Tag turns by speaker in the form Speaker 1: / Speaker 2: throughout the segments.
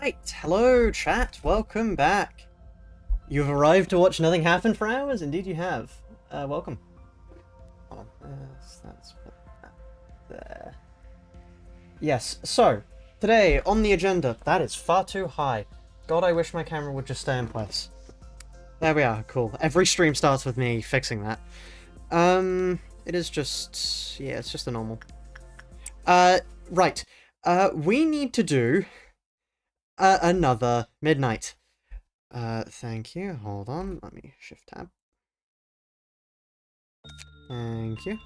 Speaker 1: Right, hello chat, welcome back. You've arrived to watch nothing happen for hours? Indeed you have. Welcome. Hold on, let's put that there. Yes, so, today on the agenda, that is far too high. God, I wish my camera would just stay in place. There we are, cool. Every stream starts with me fixing that. It is just, yeah, it's just a normal. Right. We need to do another midnight. Thank you. Hold on. Let me shift tab. Thank you.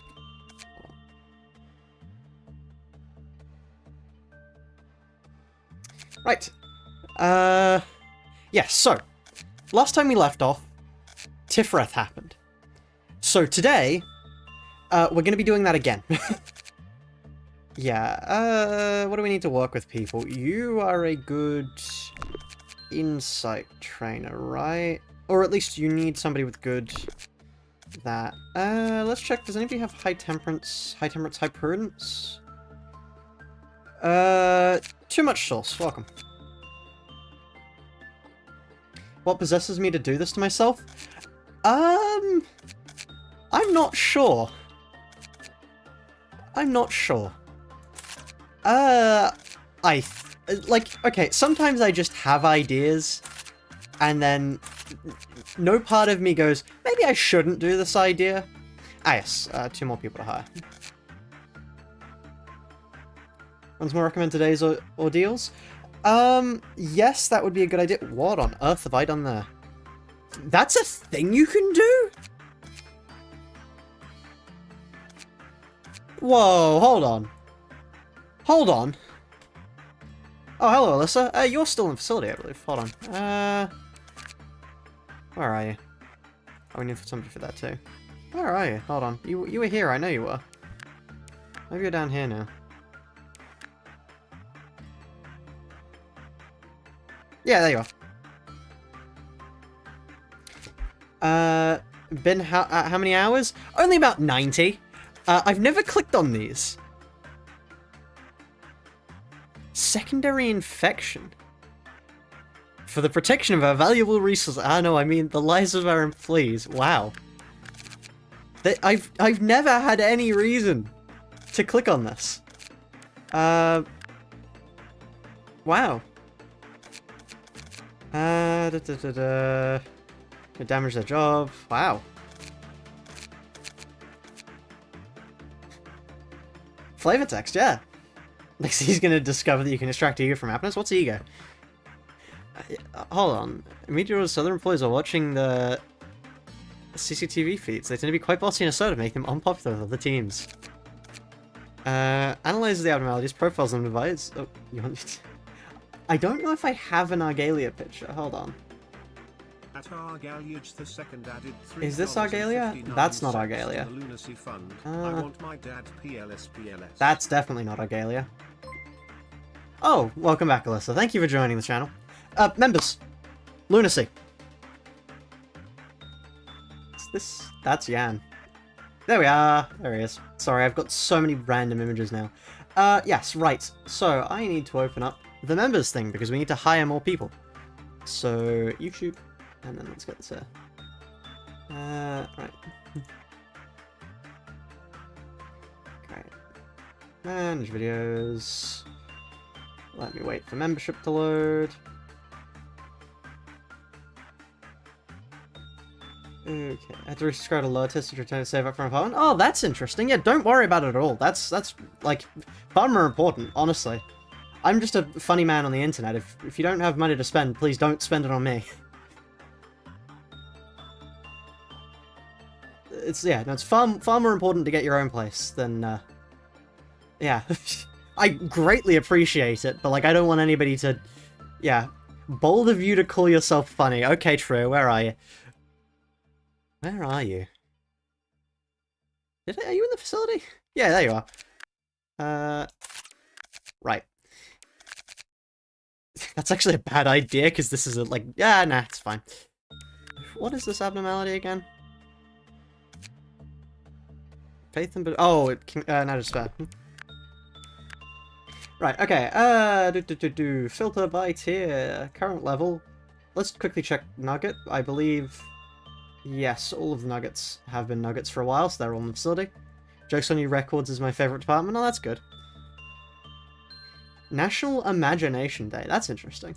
Speaker 1: Right. Yes, so, last time we left off, Tiphereth happened. So today, we're going to be doing that again. Yeah, what do we need to work with, people? You are a good insight trainer, right? Or at least you need somebody with good that. Let's check. Does anybody have high temperance, high prudence? Too much sauce. Welcome. What possesses me to do this to myself? I'm not sure. I'm not sure. Okay, sometimes I just have ideas, and then no part of me goes, maybe I shouldn't do this idea. Ah, yes, 2 more people to hire. Once more recommend today's ordeals? Yes, that would be a good idea. What on earth have I done there? That's a thing you can do? Whoa, hold on. Hold on. Oh, hello, Alyssa. You're still in the facility, I believe. Hold on. Where are you? Oh, we need somebody for that, too. Where are you? Hold on. You were here, I know you were. Maybe you're down here now. Yeah, there you are. Been how many hours? Only about 90. I've never clicked on these. Secondary infection. For the protection of our valuable resources. Ah, no, I mean the lives of our employees. Wow. I've never had any reason to click on this. Wow. Damage their job. Wow. Flavor text, yeah. Next, he's gonna discover that you can extract ego from happiness. What's ego? Hold on. Meteor's other employees are watching the CCTV feeds. They tend to be quite bossy and assertive, making them unpopular with other teams. Analyzes the abnormalities, profiles them, divides. Oh, you want me to... I don't know if I have an Argalia picture. Hold on. Is this Argalia? That's not Argalia. That's definitely not Argalia. Oh, welcome back, Alyssa. Thank you for joining the channel. Members. Lunacy. That's Yan. There we are. There he is. Sorry, I've got so many random images now. Yes, right. So, I need to open up the members thing, because we need to hire more people. So, YouTube. And then let's get this here. Right. Great. Manage videos. Let me wait for membership to load. Okay, I have to resubscribe to lower test to return to save up from apartment. Oh, that's interesting. Yeah, don't worry about it at all. That's like far more important, honestly. I'm just a funny man on the internet. If you don't have money to spend, please don't spend it on me. It's far more important to get your own place than yeah. I greatly appreciate it, but like I don't want anybody to, yeah. Bold of you to call yourself funny. Okay, true. Where are you? Where are you? Are you in the facility? Yeah, there you are. Right. That's actually a bad idea, because this is a, like, yeah, nah, it's fine. What is this abnormality again? Faith and... Oh, it can... not just bad. Right, okay, filter by tier, current level. Let's quickly check Nugget. I believe, yes, all of the Nuggets have been Nuggets for a while, so they're all in the facility. Jokes on You Records is my favourite department. Oh, that's good. National Imagination Day. That's interesting.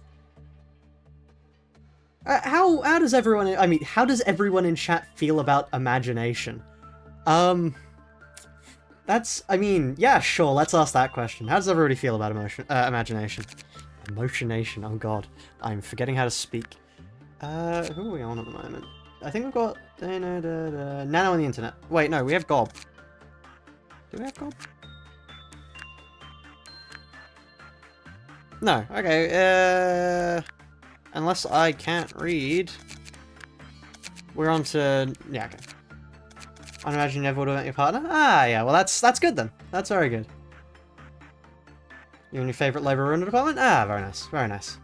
Speaker 1: How does everyone... I mean, how does everyone in chat feel about imagination? That's... I mean, yeah, sure, let's ask that question. How does everybody feel about imagination? Emotionation, oh god. I'm forgetting how to speak. Who are we on at the moment? I think we've got... Nano on the internet. Wait, no, we have Gob. Do we have Gob? No, okay, unless I can't read. We're on to... Yeah, okay. I imagine you never would have met your partner? Ah, yeah, well that's good then. That's very good. You and your favourite labourer in the department? Ah, very nice, very nice.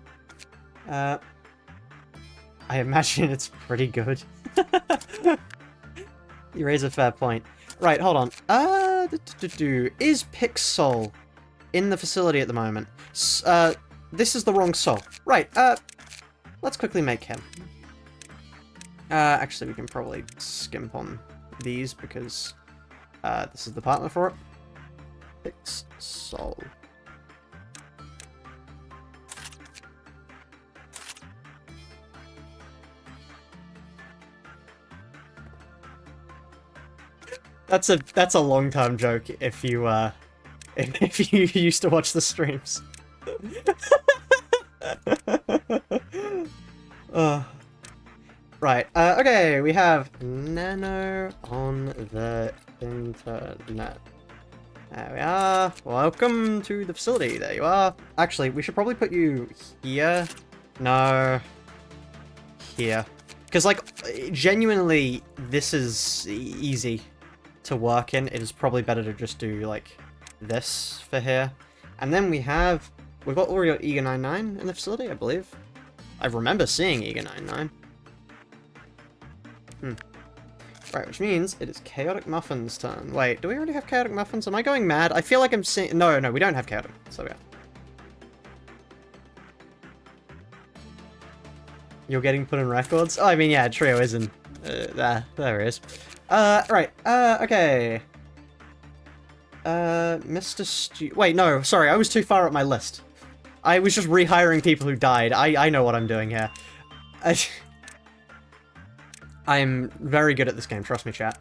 Speaker 1: I imagine it's pretty good. You raise a fair point. Right, hold on. Is Pixel in the facility at the moment? This is the wrong soul. Right, let's quickly make him. Actually, we can probably skimp on these because this is the partner for it. Pixel. That's a long-term joke if you if you used to watch the streams. Right, okay, we have Nano on the internet. There we are. Welcome to the facility. There you are. Actually, we should probably put you here. No. Here. Because, like, genuinely, this is easy to work in. It is probably better to just do, like, this for here. And then we've got already got EGO99 in the facility, I believe. I remember seeing EGO99. Right, which means it is Chaotic Muffin's turn. Wait, do we already have Chaotic Muffins? Am I going mad? I feel like I'm seeing... No, we don't have Chaotic. So yeah. You're getting put in records? Oh, I mean, yeah, Trio isn't. There it is. Right, okay. Mr. Wait, no, sorry, I was too far up my list. I was just rehiring people who died. I know what I'm doing here. I'm very good at this game, trust me, chat.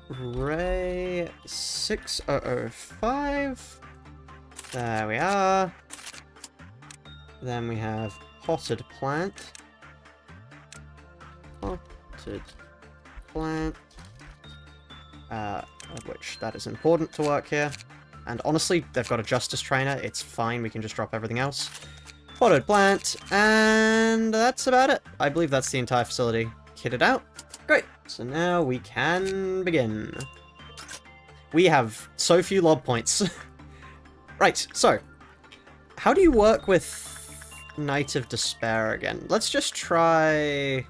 Speaker 1: Ray 6005. There we are. Then we have Potted Plant. Potted Plant. Which, that is important to work here. And honestly, they've got a Justice Trainer. It's fine, we can just drop everything else. Potted Plant, and that's about it. I believe that's the entire facility kitted out. Great, so now we can begin. We have so few lob points. Right, so, how do you work with Night of Despair again? Let's just try...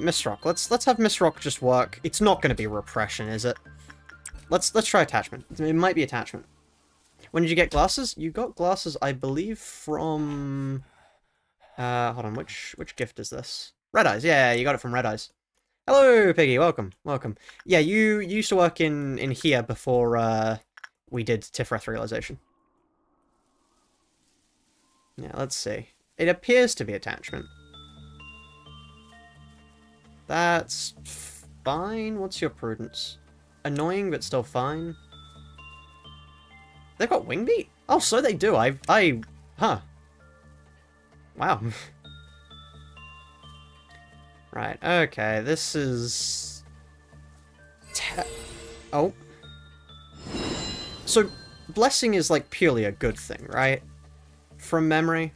Speaker 1: Miss Rock. Let's have Miss Rock just work. It's not going to be repression, is it? Let's try attachment. It might be attachment. When did you get glasses? You got glasses, I believe, from... hold on, which gift is this? Red Eyes, yeah, you got it from Red Eyes. Hello, Piggy, welcome. Yeah, you used to work in here before, we did Tiphereth realisation. Yeah, let's see. It appears to be attachment. That's fine. What's your prudence? Annoying, but still fine. They've got wing beat? Oh, so they do. Huh. Wow. Right, okay, this is... Oh. So, blessing is, like, purely a good thing, right? From memory.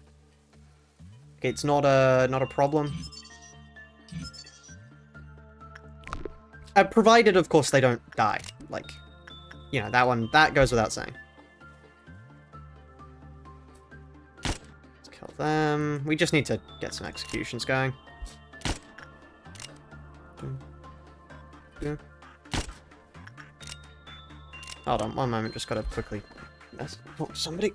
Speaker 1: Okay, it's not a problem. Provided, of course, they don't die. Like, you know, that goes without saying. Let's kill them. We just need to get some executions going. Hold on, one moment, just gotta quickly talk to somebody.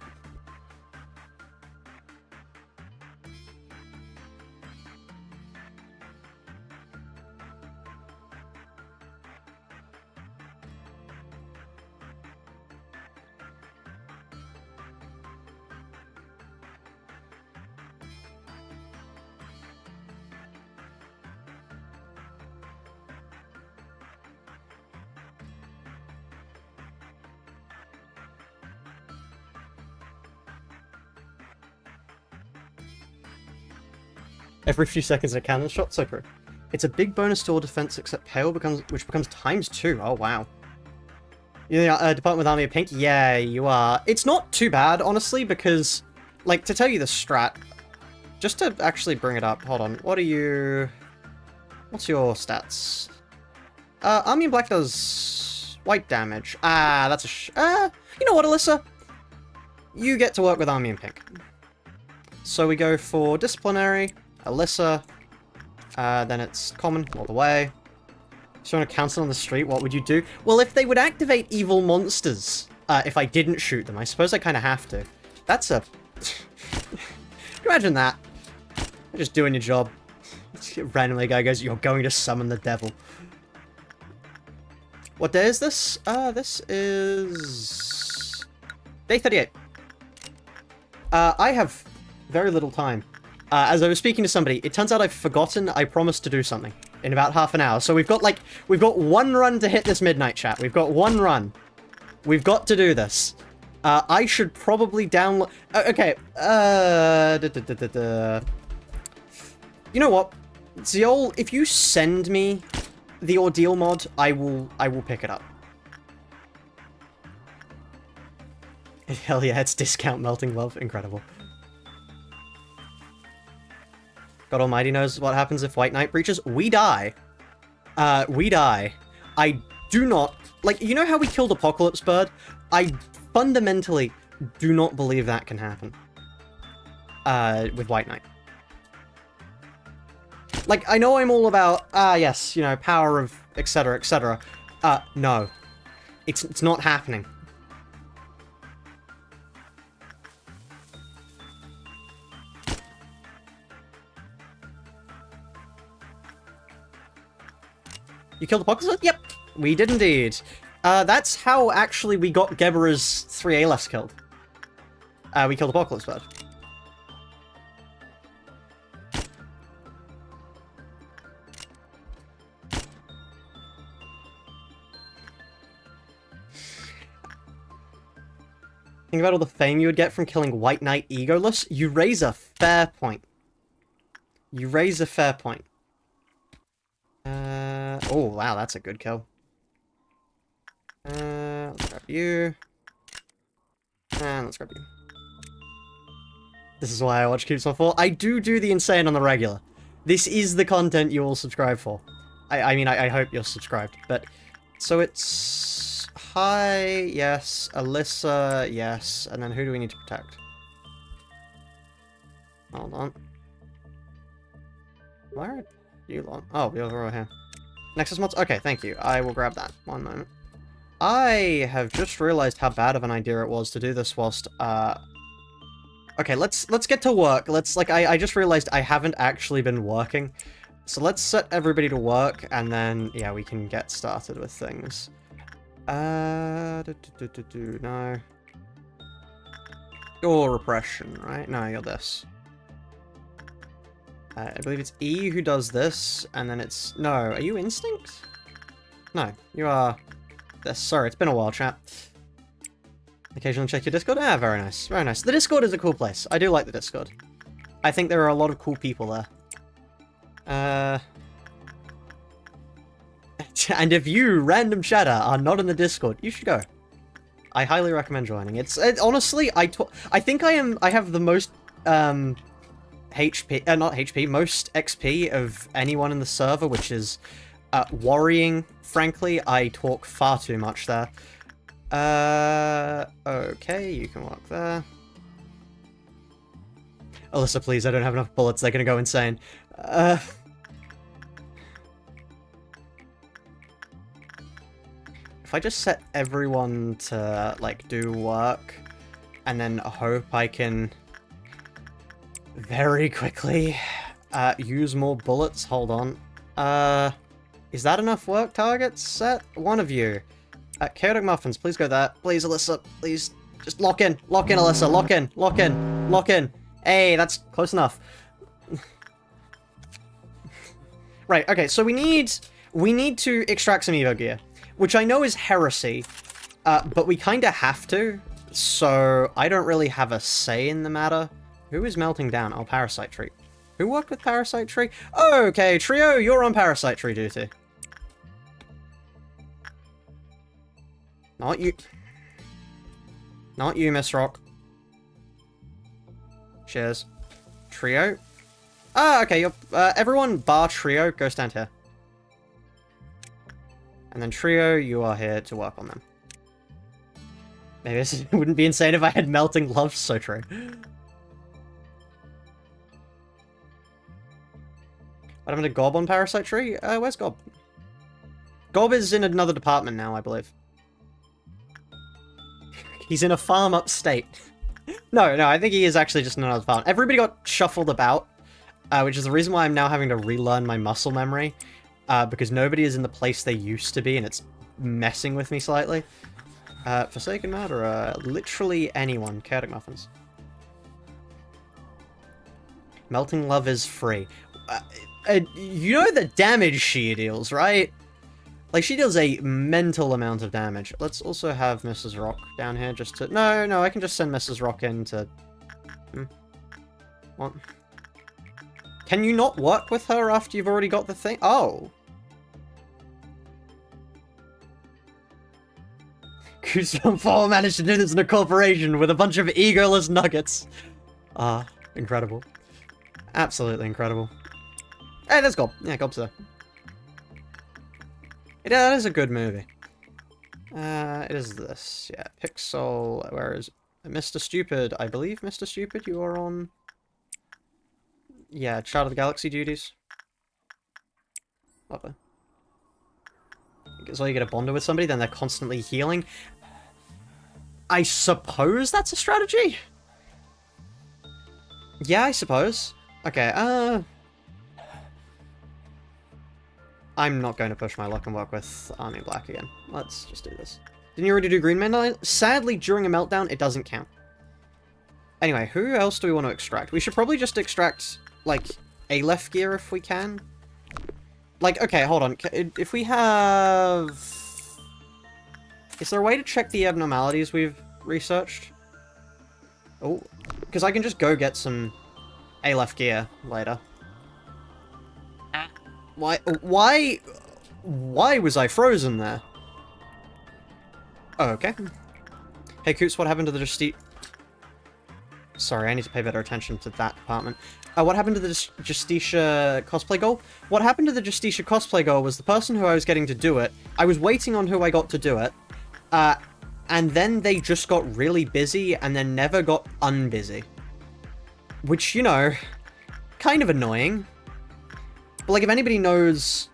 Speaker 1: Every few seconds a cannon shot, so true. It's a big bonus to all defense except pale, which becomes ×2. Oh, wow. Yeah, Department with Army of Pink? Yeah, you are. It's not too bad, honestly, because, like, to tell you the strat, just to actually bring it up, hold on, what are you... What's your stats? Army in Black does white damage. Ah, that's a you know what, Alyssa? You get to work with Army in Pink. So we go for Disciplinary, Alyssa, then it's Common all the way. So you want to counsel on the street, what would you do? Well, if they would activate evil monsters, if I didn't shoot them, I suppose I kind of have to. That's a... Imagine that. You're just doing your job. Randomly a guy goes, you're going to summon the devil. What day is this? This is... Day 38. I have very little time. As I was speaking to somebody, it turns out I've forgotten I promised to do something in about half an hour. So we've got one run to hit this midnight chat. We've got one run. We've got to do this. I should probably download... Okay. You know what? Ziol, if you send me the Ordeal mod, I will pick it up. Hell yeah, it's discount melting love. Incredible. God Almighty knows what happens if White Knight breaches. We die. We die. I do not... Like, you know how we killed Apocalypse Bird? I fundamentally do not believe that can happen. With White Knight. Like, I know I'm all about, yes, you know, power of etc, etc. No. It's not happening. You killed Apocalypse? Yep, we did indeed. That's how actually we got Gebera's 3A less killed. We killed Apocalypse Bird. Think about all the fame you would get from killing White Knight EGOless. You raise a fair point. You raise a fair point. Oh, wow, that's a good kill. Let's grab you. And let's grab you. This is why I watch Cubes on 4. I do the insane on the regular. This is the content you all subscribe for. I mean, I hope you're subscribed. But, so it's... Hi, yes. Alyssa, yes. And then who do we need to protect? Hold on. Where are you lot? Oh, we're over here. Nexus mods? Okay, thank you. I will grab that. One moment. I have just realized how bad of an idea it was to do this whilst, Okay, let's get to work. I just realized I haven't actually been working. So let's set everybody to work, and then, yeah, we can get started with things. No. You're repression, right? No, you're this. I believe it's E who does this, and then it's... No, are you instinct? No, you are... This. Sorry, it's been a while, chat. Occasionally check your Discord? Ah, very nice, very nice. The Discord is a cool place. I do like the Discord. I think there are a lot of cool people there. And if you, random chatter, are not in the Discord, you should go. I highly recommend joining. Honestly, I think I have the most, HP, not HP, most XP of anyone in the server, which is, worrying. Frankly, I talk far too much there. Okay, you can walk there. Alyssa, please, I don't have enough bullets, they're gonna go insane. if I just set everyone to, like, do work, and then hope I can very quickly use more bullets. Hold on. Is that enough work targets set? One of you. Chaotic Muffins, please go there. Please, Alyssa, please. Just lock in. Lock in, Alyssa. Lock in. Lock in. Lock in. Hey, that's close enough. Right, okay, so we need to extract some Evo gear, which I know is heresy, but we kind of have to, so I don't really have a say in the matter. Who is melting down? Oh, Parasite Tree. Who worked with Parasite Tree? Oh, okay, Trio, you're on Parasite Tree duty. Not you. Not you, Miss Rock. Cheers. Trio. Ah, okay, you're, everyone bar Trio, go stand here. And then Trio, you are here to work on them. Maybe this wouldn't be insane if I had Melting Love, so true. What happened to Gob on Parasite Tree? Where's Gob? Gob is in another department now, I believe. He's in a farm upstate. No, I think he is actually just in another farm. Everybody got shuffled about, which is the reason why I'm now having to relearn my muscle memory, because nobody is in the place they used to be, and it's messing with me slightly. Forsaken Murderer, literally anyone. Chaotic Muffins. Melting Love is free. You know the damage she deals, right? Like, she deals a mental amount of damage. Let's also have Mrs. Rock down here just to... No, I can just send Mrs. Rock in to... What? Can you not work with her after you've already got the thing? Oh. Kusum 4 managed to do this in a corporation with a bunch of egoless nuggets. Ah, incredible. Absolutely incredible. Hey, there's Gob. Yeah, Gob's there. That is a good movie. It is this. Yeah, Pixel. Where is Mr. Stupid? I believe, Mr. Stupid, you are on... Yeah, Child of the Galaxy duties. Lovely. Because all you get a bonder with somebody, then they're constantly healing. I suppose that's a strategy? Yeah, I suppose. Okay, I'm not going to push my luck and work with Army Black again. Let's just do this. Didn't you already do Green Man? Sadly, during a meltdown, it doesn't count. Anyway, who else do we want to extract? We should probably just extract, like, Aleph gear if we can. Like, okay, hold on. If we have... Is there a way to check the abnormalities we've researched? Oh, because I can just go get some Aleph gear later. Why was I frozen there? Oh, okay. Hey, Coots, what happened to the Justitia... Sorry, I need to pay better attention to that department. What happened to the Justitia cosplay goal? What happened to the Justitia cosplay goal was the person who I was getting to do it. I was waiting on who I got to do it. And then they just got really busy and then never got unbusy. Which, you know, kind of annoying. But, like, if anybody knows...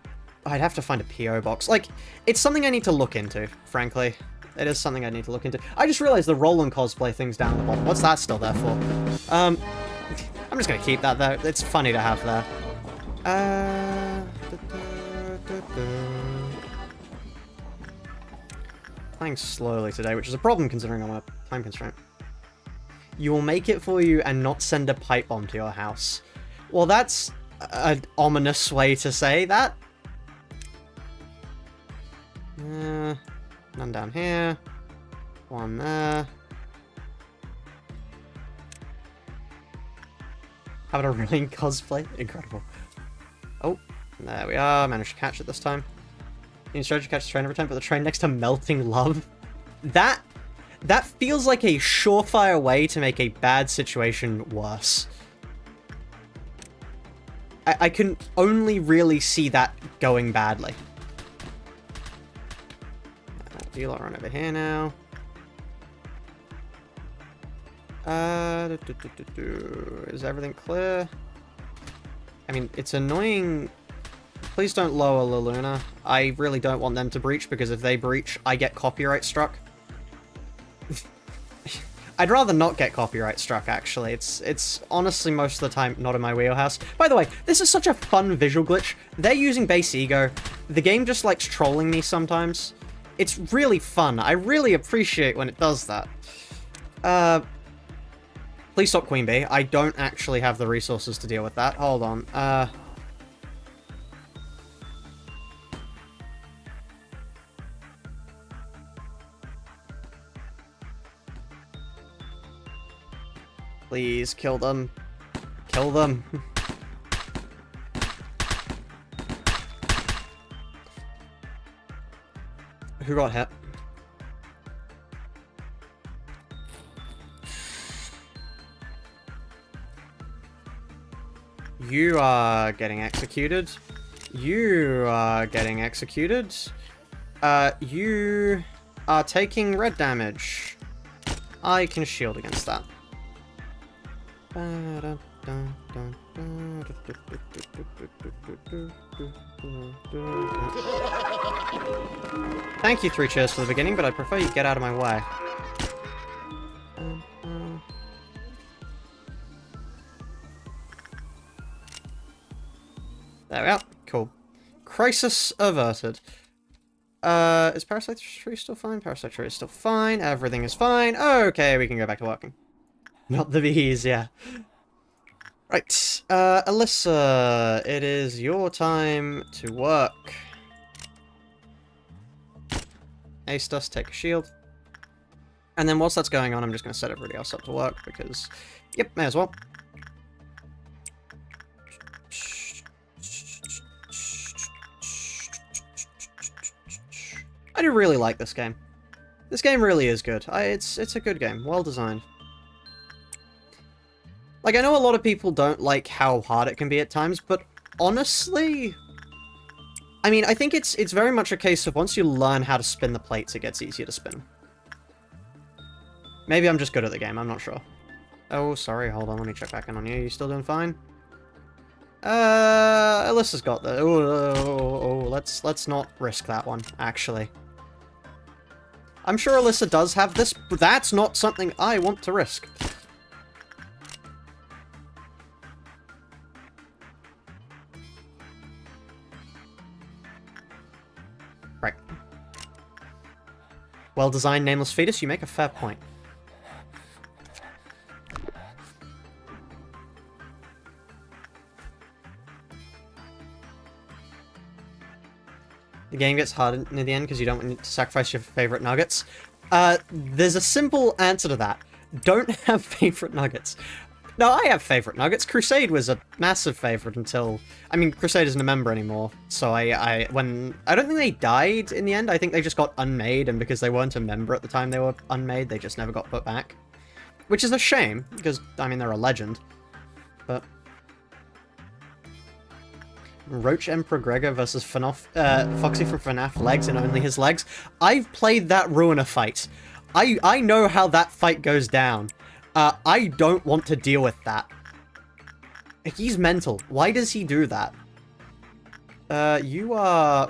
Speaker 1: I'd have to find a P.O. box. Like, it's something I need to look into, frankly. It is something I need to look into. I just realized the Roland cosplay thing's down the bottom. What's that still there for? I'm just gonna keep that there. It's funny to have there. Playing slowly today, which is a problem considering I'm on a time constraint. You will make it for you and not send a pipe bomb to your house. Well, that's an ominous way to say that. None down here. One there. Having a running cosplay? Incredible. Oh, there we are. Managed to catch it this time. You strategy to catch the train every time, but the train next to Melting Love. That feels like a surefire way to make a bad situation worse. I can only really see that going badly. Deal, I'll run over here now. Is everything clear? I mean, it's annoying Please don't lower La Luna. I really don't want them to breach, because if they breach, I get copyright struck. I'd rather not get copyright struck, actually. It's honestly most of the time not in my wheelhouse. By the way, this is such a fun visual glitch. They're using base ego. The game just likes trolling me sometimes. It's really fun. I really appreciate when it does that. Please stop Queen Bee. I don't actually have the resources to deal with that. Hold on. Please, kill them. Kill them. Who got hit? You are getting executed. You are getting executed. You are taking red damage. I can shield against that. Thank you, 3 cheers for the beginning, but I prefer you get out of my way. There we are. Cool. Crisis averted. Is Parasite Tree still fine? Parasite Tree is still fine. Everything is fine. Okay, we can go back to working. Not the bees, yeah. Right. Alyssa, it is your time to work. Ace dust, take a shield. And then whilst that's going on, I'm just going to set everybody else up to work because, yep, may as well. I do really like this game. This game really is good. It's a good game. Well designed. Like, I know a lot of people don't like how hard it can be at times, but honestly... I mean, I think it's very much a case of once you learn how to spin the plates, it gets easier to spin. Maybe I'm just good at the game, I'm not sure. Oh, sorry, hold on, let me check back in on you. You still doing fine? Alyssa's got the... let's not risk that one, actually. I'm sure Alyssa does have this, but that's not something I want to risk. Right. Well-designed nameless fetus, you make a fair point. The game gets hard near the end because you don't want to sacrifice your favorite nuggets. There's a simple answer to that. Don't have favorite nuggets. No, I have favorite nuggets. Crusade was a massive favorite until... I mean, Crusade isn't a member anymore, so I don't think they died in the end. I think they just got unmade, and because they weren't a member at the time they were unmade, they just never got put back. Which is a shame, because, I mean, they're a legend. But... Roach Emperor Gregor versus Foxy from FNAF legs and only his legs. I've played that Ruiner fight. I know how that fight goes down. I don't want to deal with that. He's mental. Why does he do that? You are...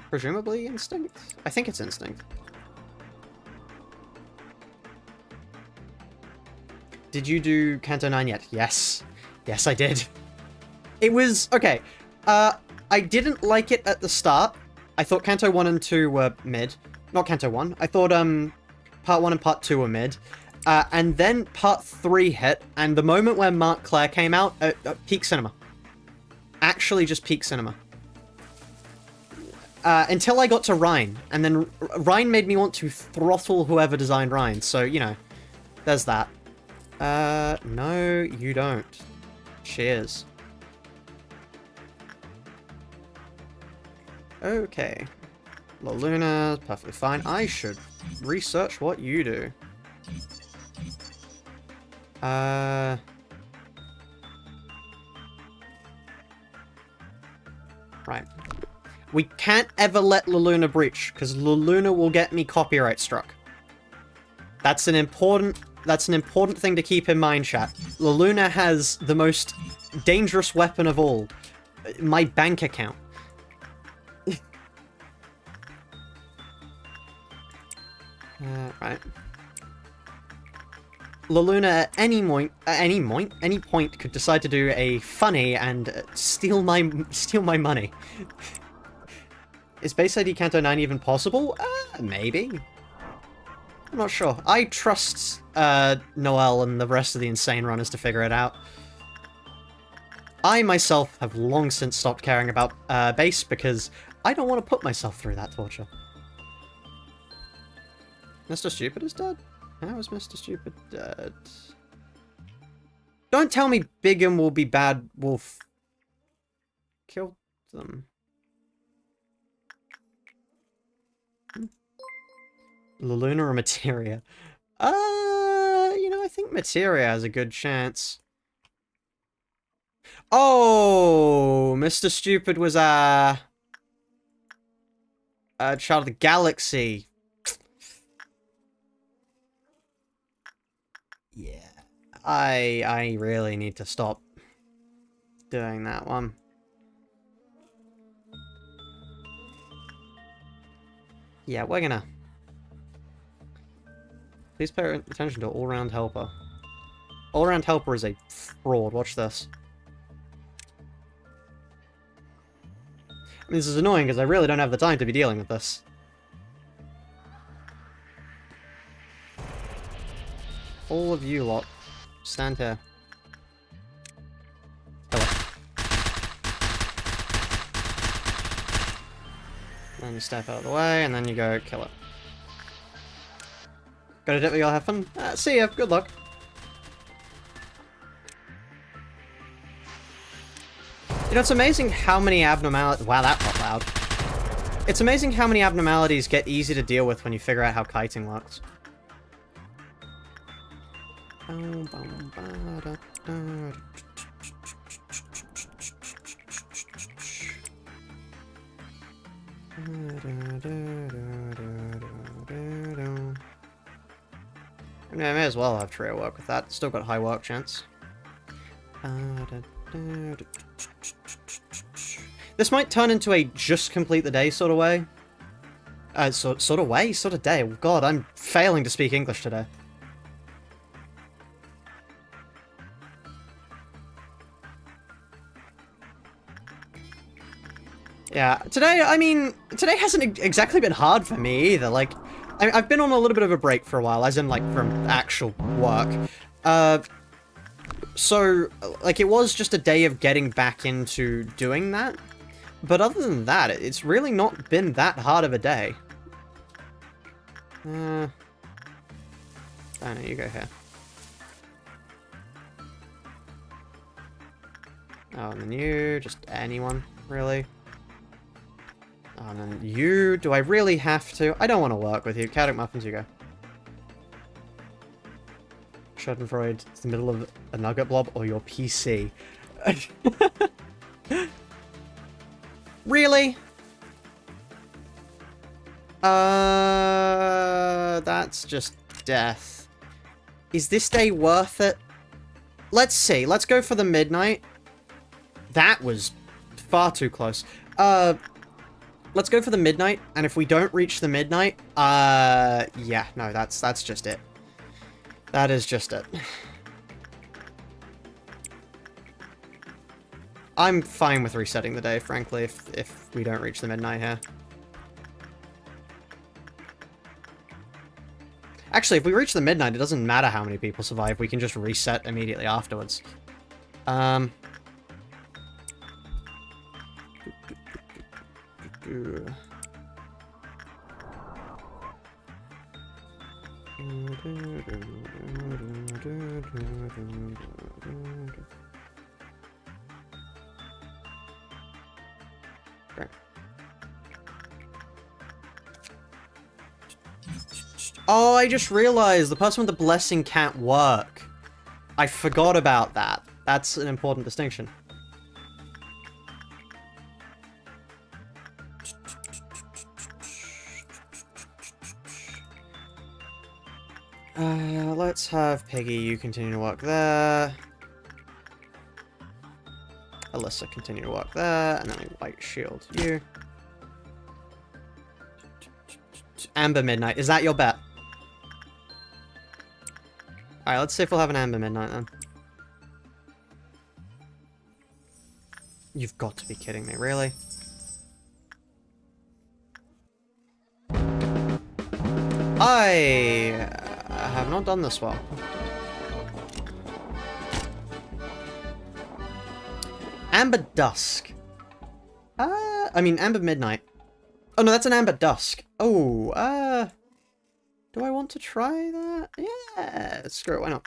Speaker 1: presumably instinct? I think it's instinct. Did you do Canto 9 yet? Yes. Yes, I did. It was... Okay. I didn't like it at the start. I thought Canto 1 and 2 were mid. Not Canto 1. I thought, Part 1 and Part 2 were mid. And then Part 3 hit, and the moment where Mark Claire came out, peak cinema. Actually just peak cinema. Until I got to Rhine, and then Rhine made me want to throttle whoever designed Rhine, so, you know, there's that. No, you don't. Cheers. Okay. La Luna, perfectly fine. I should research what you do. Right. We can't ever let La Luna breach, because La Luna will get me copyright struck. That's an important thing to keep in mind, chat. La Luna has the most dangerous weapon of all. my bank account. Right. LaLuna at any point could decide to do a funny and steal my money. Is base ID Canto 9 even possible? Maybe. I'm not sure. I trust Noel and the rest of the insane runners to figure it out. I myself have long since stopped caring about base because I don't want to put myself through that torture. Mr. Stupid is dead? How is Mr. Stupid dead? Don't tell me Bigham will be bad wolf. Killed them. Luna or Materia? You know, I think Materia has a good chance. Oh, Mr. Stupid was a child of the galaxy. Yeah, I really need to stop doing that one. Yeah, we're gonna... Please pay attention to all-round helper. All-round helper is a fraud. Watch this. I mean, this is annoying because I really don't have the time to be dealing with this. All of you lot, stand here. Kill it. Then you step out of the way, and then you go kill it. Got a dip where you'll have fun? See ya, good luck. You know, it's amazing how many abnormalities... Wow, that got loud. It's amazing how many abnormalities get easy to deal with when you figure out how kiting works. I mean, I may as well have trio work with that. Still got high work chance. This might turn into a just complete the day sort of way. Sort of way? Sort of day. God, I'm failing to speak English today. Yeah, today, I mean, today hasn't exactly been hard for me either. Like, I've been on a little bit of a break for a while, as in, like, from actual work. So, like, it was just a day of getting back into doing that. But other than that, it's really not been that hard of a day. Oh no, you go here. Oh, and then you, just anyone, really. Oh, and then you, do I really have to? I don't want to work with you. Caddick Muffins, you go. Schadenfreude, it's the middle of a nugget blob or your PC. Really? That's just death. Is this day worth it? Let's see. Let's go for the midnight. That was far too close. Let's go for the midnight, and if we don't reach the midnight, yeah, no, that's just it. That is just it. I'm fine with resetting the day, frankly, if we don't reach the midnight here. Actually, if we reach the midnight, it doesn't matter how many people survive. We can just reset immediately afterwards. Great. Oh, I just realized the person with the blessing can't work. I forgot about that. That's an important distinction. Let's have Peggy, you continue to work there. Alyssa, continue to work there, and then we white shield you. Amber Midnight, is that your bet? Alright, let's see if we'll have an Amber Midnight then. You've got to be kidding me, really? I have not done this well. Amber Dusk. I mean, Amber Midnight. Oh, no, that's an Amber Dusk. Oh, do I want to try that? Yeah, screw it, why not?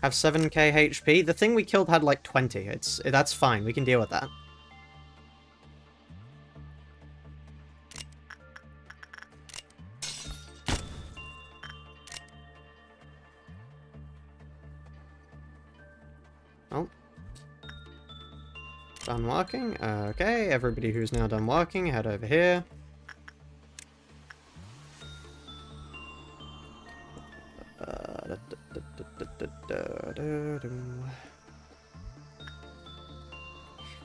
Speaker 1: Have 7k HP. The thing we killed had like 20. That's fine. We can deal with that. Oh. Done working. Okay, everybody who's now done working, head over here.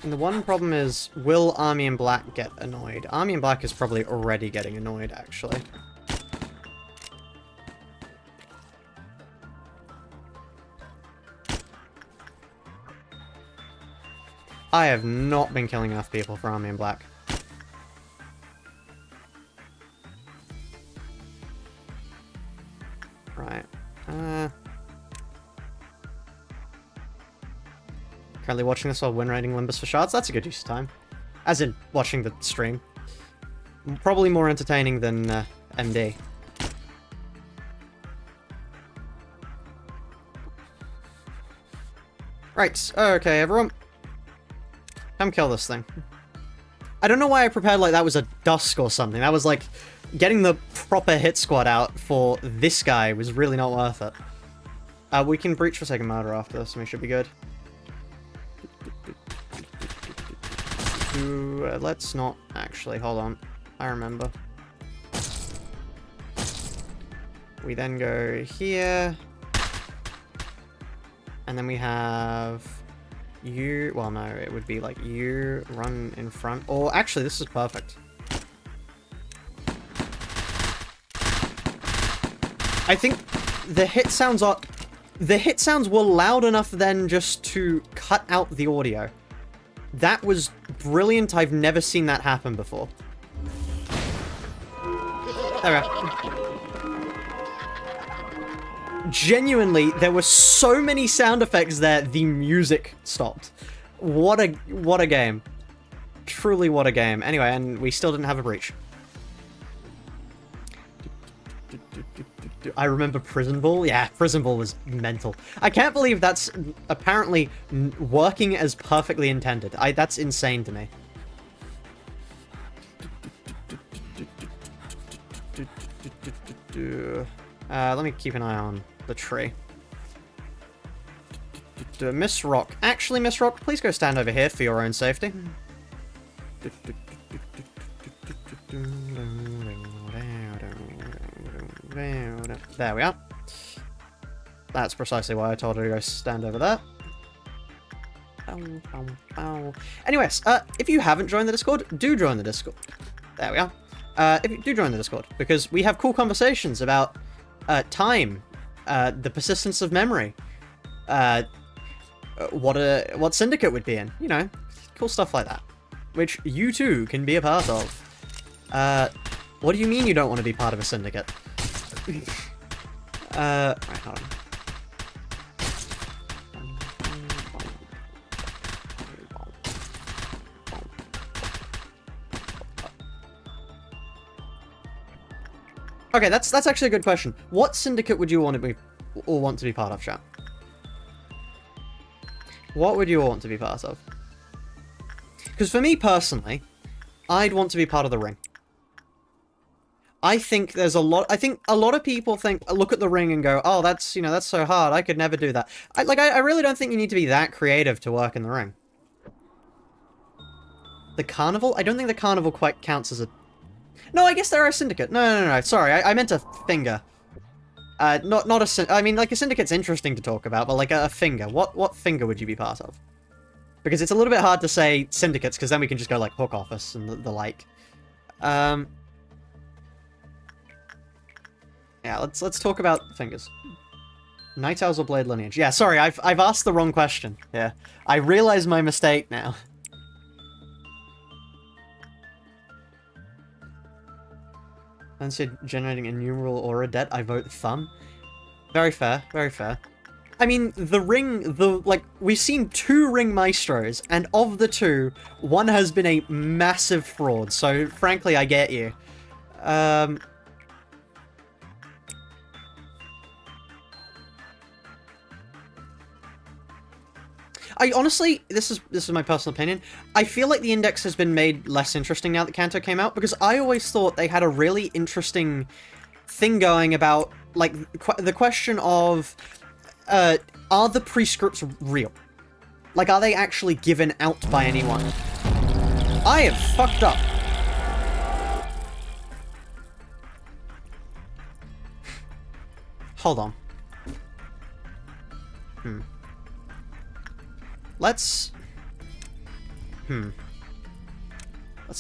Speaker 1: And the one problem is, will Army in Black get annoyed? Army in Black is probably already getting annoyed, actually. I have not been killing enough people for Army in Black. Right. Currently watching this while win rating Limbus for shards. That's a good use of time. As in, watching the stream. Probably more entertaining than MD. Right, okay everyone. Come kill this thing. I don't know why I prepared like that was a Dusk or something. That was like, getting the proper hit squad out for this guy was really not worth it. We can breach for second murder after this and we should be good. Let's not actually, hold on. I remember. We then go here. And then we have you, well no, it would be like you run in front. Or actually, this is perfect. I think the hit sounds were loud enough then just to cut out the audio. That was brilliant. I've never seen that happen before. There we go. Genuinely, there were so many sound effects there, the music stopped. What a game. Truly what a game. Anyway, and we still didn't have a breach. I remember Prison Ball. Yeah, Prison Ball was mental. I can't believe that's apparently working as perfectly intended. That's insane to me. Let me keep an eye on the tree. Miss Rock. Actually, Miss Rock, please go stand over here for your own safety. There we are. That's precisely why I told her to go stand over there. Anyways, if you haven't joined the Discord, do join the Discord. There we are. If you do join the Discord, because we have cool conversations about time, the persistence of memory, what Syndicate would be in, you know, cool stuff like that, which you too can be a part of. What do you mean you don't want to be part of a Syndicate? Right, hold on. Okay, that's actually a good question. What Syndicate would you want to be, or want to be part of, chat? What would you want to be part of? Because for me personally, I'd want to be part of the Ring. I think there's a lot. I think a lot of people look at the ring and go, "Oh, that's that's so hard. I could never do that." I really don't think you need to be that creative to work in the ring. The carnival? I don't think the carnival quite counts as a. No, I guess there are a syndicate. No. Sorry, I meant a finger. Not a. I mean, like a syndicate's interesting to talk about, but like a finger. What finger would you be part of? Because it's a little bit hard to say syndicates, because then we can just go like hook office and the like. Yeah, let's talk about fingers. Night Owls or Blade Lineage? Yeah, sorry, I've asked the wrong question. Yeah, I realize my mistake now. Instead generating a numeral or a debt, I vote thumb. Very fair, very fair. I mean, we've seen 2 ring maestros, and of the 2, one has been a massive fraud, so frankly, I get you. I honestly, this is my personal opinion, I feel like the index has been made less interesting now that Canto came out, because I always thought they had a really interesting thing going about, like, the question of, are the prescripts real? Like, are they actually given out by anyone? I have fucked up. Hold on. Let's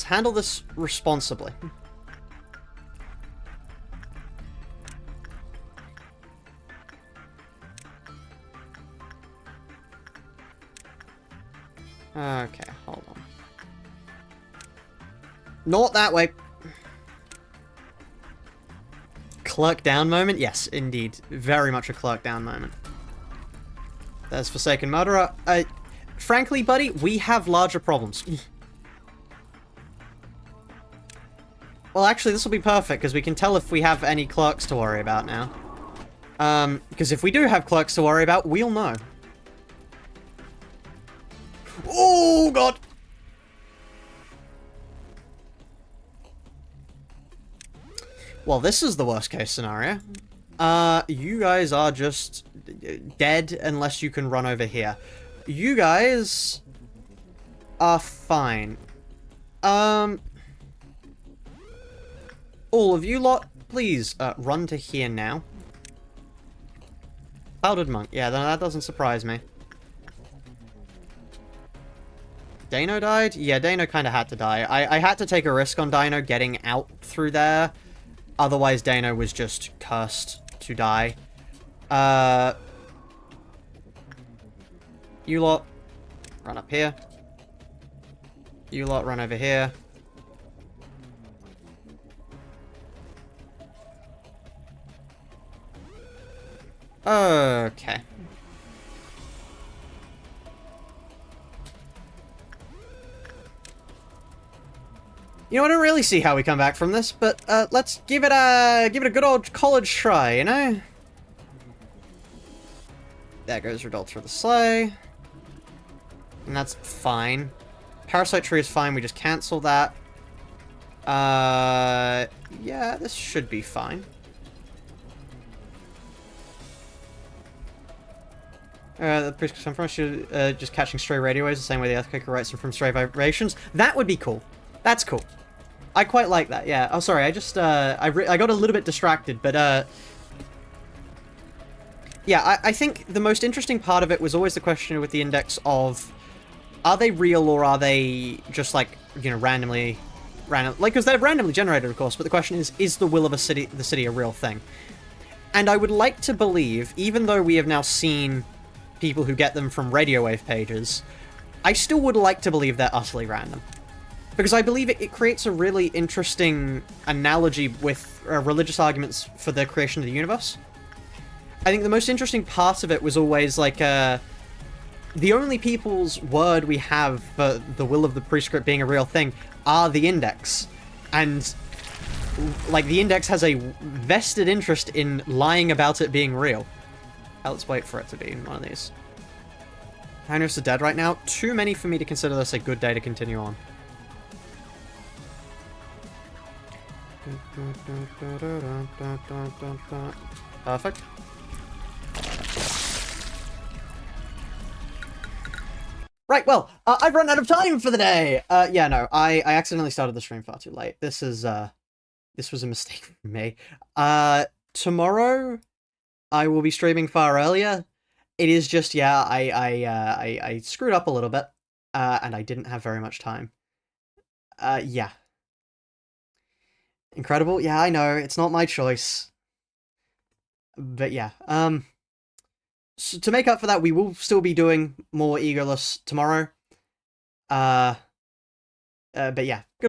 Speaker 1: handle this responsibly. Okay, hold on. Not that way. Clerk down moment? Yes, indeed. Very much a clerk down moment. There's Forsaken Murderer. Frankly, buddy, we have larger problems. Well, actually, this will be perfect, because we can tell if we have any clerks to worry about now. Because if we do have clerks to worry about, we'll know. Oh, God! Well, this is the worst case scenario. You guys are just dead unless you can run over here. You guys are fine. All of you lot, please, run to here now. Powdered Monk. Yeah, that doesn't surprise me. Dano died? Yeah, Dano kind of had to die. I had to take a risk on Dino getting out through there. Otherwise, Dano was just cursed to die. You lot, run up here. You lot, run over here. Okay. You know, I don't really see how we come back from this, but let's give it a good old college try, you know? There goes Redult for the sleigh. And that's fine. Parasite Tree is fine, we just cancel that. Yeah, this should be fine. The priest come from just catching stray radio waves the same way the Earthquaker writes them from stray vibrations. That would be cool. That's cool. I quite like that, yeah. Oh, sorry, I just, I got a little bit distracted, but, yeah, I think the most interesting part of it was always the question with the index of, are they real or are they just, like, you know, randomly, like, because they're randomly generated, of course, but the question is the will of the city a real thing? And I would like to believe, even though we have now seen people who get them from radio wave pages, I still would like to believe they're utterly random. Because I believe it creates a really interesting analogy with religious arguments for the creation of the universe. I think the most interesting part of it was always, like, the only people's word we have for the will of the prescript being a real thing are the index. And, like, the index has a vested interest in lying about it being real. Let's wait for it to be one of these. How many of us are dead right now? Too many for me to consider this a good day to continue on. Perfect. Right, well, I've run out of time for the day! Yeah, no, I accidentally started the stream far too late. This was a mistake from me. Tomorrow, I will be streaming far earlier. It is just, yeah, I screwed up a little bit, and I didn't have very much time. Yeah. Incredible? Yeah, I know, it's not my choice. But yeah, so to make up for that, we will still be doing more EGOless tomorrow. But yeah, good.